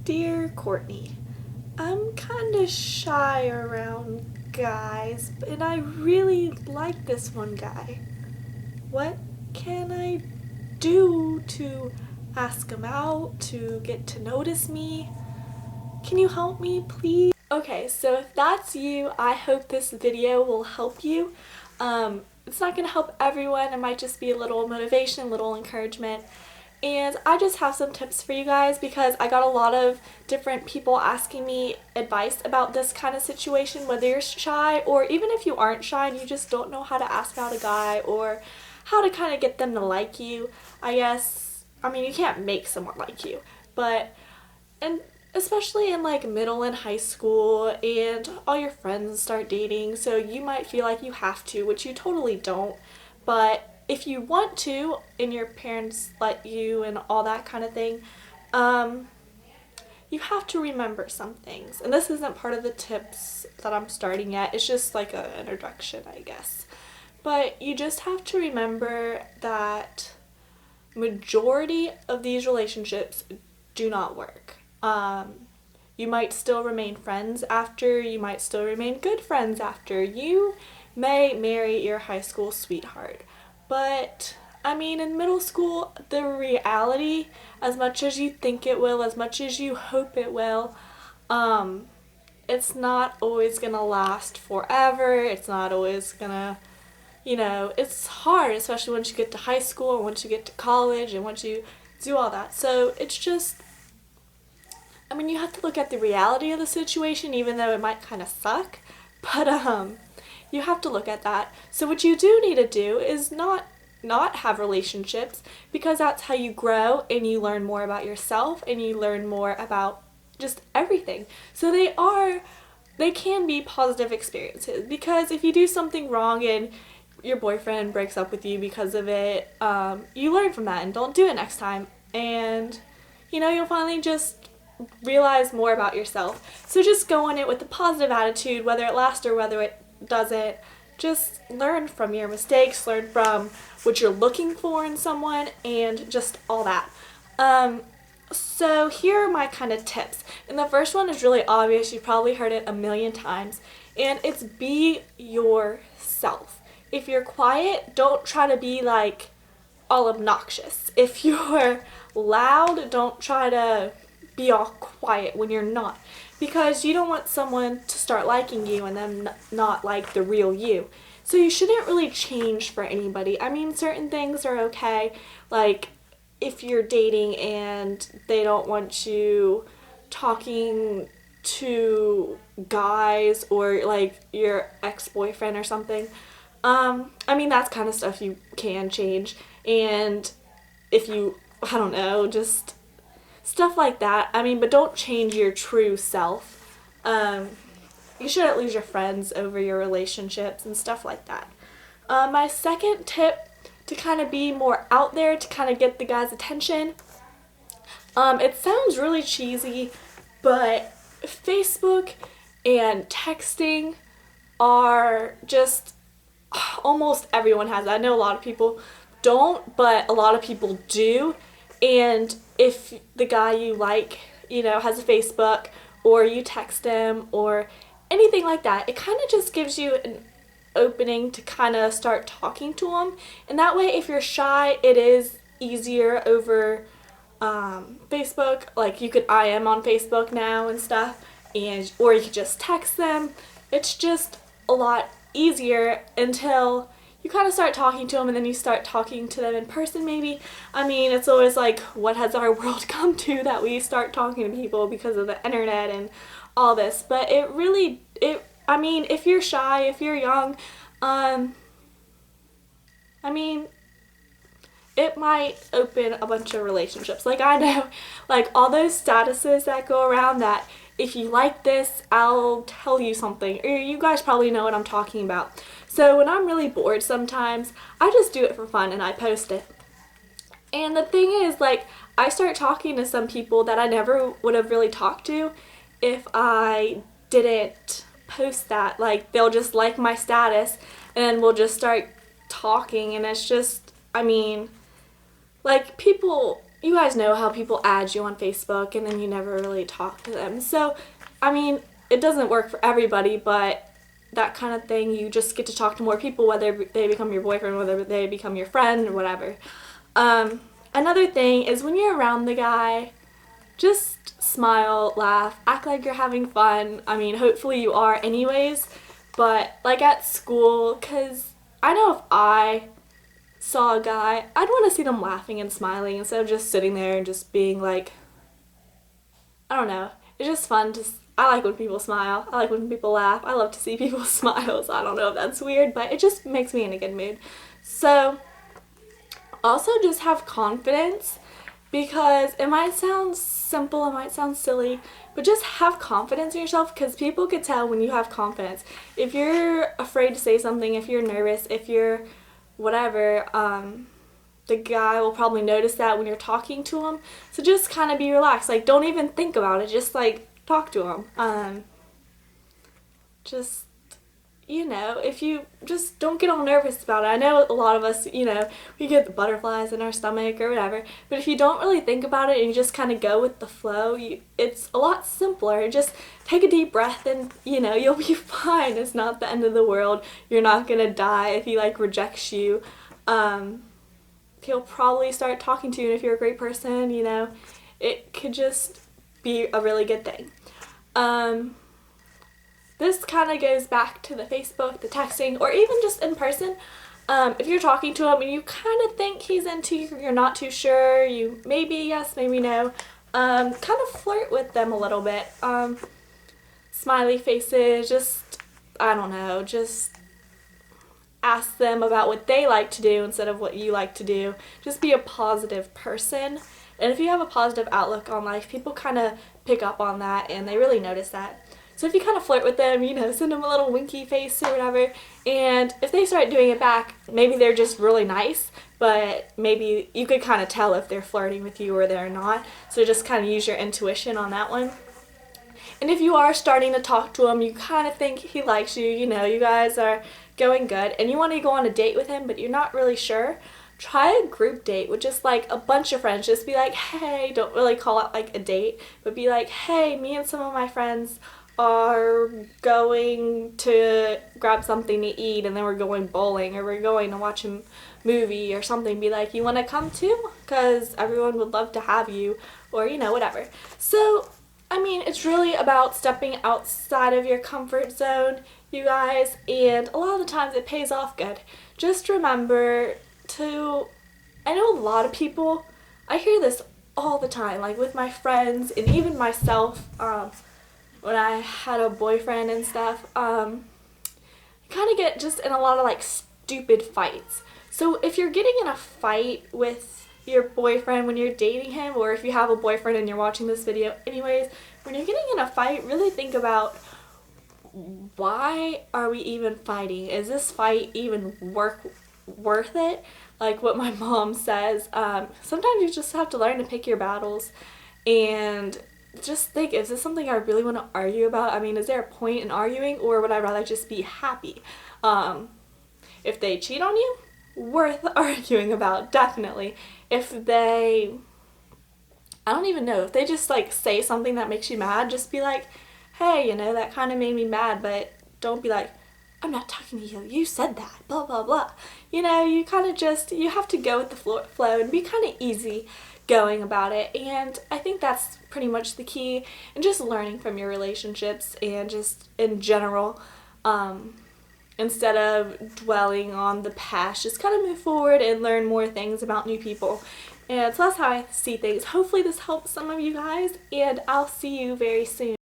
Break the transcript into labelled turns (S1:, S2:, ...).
S1: Dear Courtney, I'm kinda shy around guys, and I really like this one guy. What can I do to ask him out, to get to notice me? Can you help me, please? Okay, so if that's you, I hope this video will help you. It's not gonna help everyone, it might just be a little motivation, a little encouragement. And I just have some tips for you guys because I got a lot of different people asking me advice about this kind of situation, whether you're shy or even if you aren't shy and you just don't know how to ask out a guy or how to kind of get them to like you. I guess, I mean, you can't make someone like you, but, and especially in like middle and high school and all your friends start dating, so you might feel like you have to, which you totally don't, but if you want to and your parents let you and all that kind of thing, you have to remember some things. And this isn't part of the tips that I'm starting yet, it's just like an introduction, I guess. But you just have to remember that majority of these relationships do not work. You might still remain friends after, you might still remain good friends after, you may marry your high school sweetheart. But, I mean, in middle school, the reality, as much as you think it will, as much as you hope it will, it's not always gonna last forever, it's not always gonna, you know, it's hard, especially once you get to high school and once you get to college and once you do all that. So it's just, I mean, you have to look at the reality of the situation, even though it might kind of suck, but you have to look at that. So what you do need to do is not have relationships, because that's how you grow and you learn more about yourself and you learn more about just everything. So they can be positive experiences, because if you do something wrong and your boyfriend breaks up with you because of it, you learn from that and don't do it next time, and you know, you'll finally just realize more about yourself. So just go on it with a positive attitude, whether it lasts or whether it doesn't. Just learn from your mistakes, learn from what you're looking for in someone, and just all that. So here are my kind of tips. And the first one is really obvious, you've probably heard it a million times, and it's be yourself. If you're quiet, don't try to be like all obnoxious. If you're loud, don't try to be all quiet when you're not, because you don't want someone to start liking you and then not like the real you. So you shouldn't really change for anybody. I mean, certain things are okay, like if you're dating and they don't want you talking to guys or like your ex-boyfriend or something. I mean, that's kind of stuff you can change, and if you, I don't know, just stuff like that. I mean, but don't change your true self. You shouldn't lose your friends over your relationships and stuff like that. My second tip to kind of be more out there, to kind of get the guy's attention, it sounds really cheesy, but Facebook and texting are just, almost everyone has it. I know a lot of people don't, but a lot of people do. And if the guy you like, you know, has a Facebook, or you text him or anything like that, it kind of just gives you an opening to kind of start talking to him. And that way, if you're shy, it is easier over Facebook. Like, you could IM on Facebook now and stuff, and or you could just text them. It's just a lot easier until you kind of start talking to them, and then you start talking to them in person maybe. I mean, it's always like, what has our world come to that we start talking to people because of the internet and all this. But it really, I mean, if you're shy, if you're young, I mean, it might open a bunch of relationships. Like, I know, like, all those statuses that go around that if you like this, I'll tell you something. Or you guys probably know what I'm talking about. So when I'm really bored sometimes, I just do it for fun and I post it. And the thing is, like, I start talking to some people that I never would have really talked to if I didn't post that. Like, they'll just like my status and we'll just start talking, and it's just, I mean, like, people you guys know how people add you on Facebook and then you never really talk to them. So, I mean, it doesn't work for everybody, but that kind of thing, you just get to talk to more people, whether they become your boyfriend, whether they become your friend, or whatever. Another thing is when you're around the guy, just smile, laugh, act like you're having fun. I mean, hopefully you are anyways, but like at school, because I know if I saw a guy, I'd want to see them laughing and smiling instead of just sitting there and just being like, I don't know. It's just fun to, I like when people smile. I like when people laugh. I love to see people's smiles. I don't know if that's weird, but it just makes me in a good mood. So, also just have confidence, because it might sound simple, it might sound silly, but just have confidence in yourself, because people could tell when you have confidence. If you're afraid to say something, if you're nervous, if you're whatever, the guy will probably notice that when you're talking to him. So just kind of be relaxed. Like, don't even think about it. Just like talk to him. Just, you know, if you just don't get all nervous about it. I know a lot of us, you know, we get the butterflies in our stomach or whatever, but if you don't really think about it and you just kind of go with the flow, it's a lot simpler. Just take a deep breath and, you know, you'll be fine. It's not the end of the world. You're not gonna die if he like rejects you. He'll probably start talking to you, and if you're a great person, you know, it could just be a really good thing. This kind of goes back to the Facebook, the texting, or even just in person. If you're talking to him and you kind of think he's into you, you're not too sure, you maybe yes, maybe no, kind of flirt with them a little bit. Smiley faces, just, I don't know, just ask them about what they like to do instead of what you like to do. Just be a positive person. And if you have a positive outlook on life, people kind of pick up on that and they really notice that. So if you kind of flirt with them, you know, send them a little winky face or whatever, and if they start doing it back, maybe they're just really nice, but maybe you could kind of tell if they're flirting with you or they're not. So just kind of use your intuition on that one. And if you are starting to talk to him, you kind of think he likes you, you know, you guys are going good, and you want to go on a date with him, but you're not really sure, try a group date with just like a bunch of friends. Just be like, hey, don't really call it like a date, but be like, hey, me and some of my friends are going to grab something to eat, and then we're going bowling, or we're going to watch a movie or something. Be like, you want to come too? Because everyone would love to have you, or, you know, whatever. So, I mean, it's really about stepping outside of your comfort zone, you guys, and a lot of the times it pays off good. Just remember to, I know a lot of people, I hear this all the time, like with my friends and even myself, when I had a boyfriend and stuff, you kind of get just in a lot of like stupid fights. So if you're getting in a fight with your boyfriend when you're dating him, or if you have a boyfriend and you're watching this video anyways, when you're getting in a fight, really think about, why are we even fighting? Is this fight even worth it? Like what my mom says, sometimes you just have to learn to pick your battles and just think, is this something I really want to argue about? I mean, is there a point in arguing, or would I rather just be happy? If they cheat on you, worth arguing about, definitely. If they, I don't even know, if they just like say something that makes you mad, just be like, hey, you know, that kind of made me mad, but don't be like, I'm not talking to you, you said that, blah, blah, blah. You know, you kind of just, you have to go with the flow and be kind of easy going about it. And I think that's pretty much the key, and just learning from your relationships and just in general, instead of dwelling on the past, just kind of move forward and learn more things about new people. And so that's how I see things. Hopefully this helps some of you guys, and I'll see you very soon.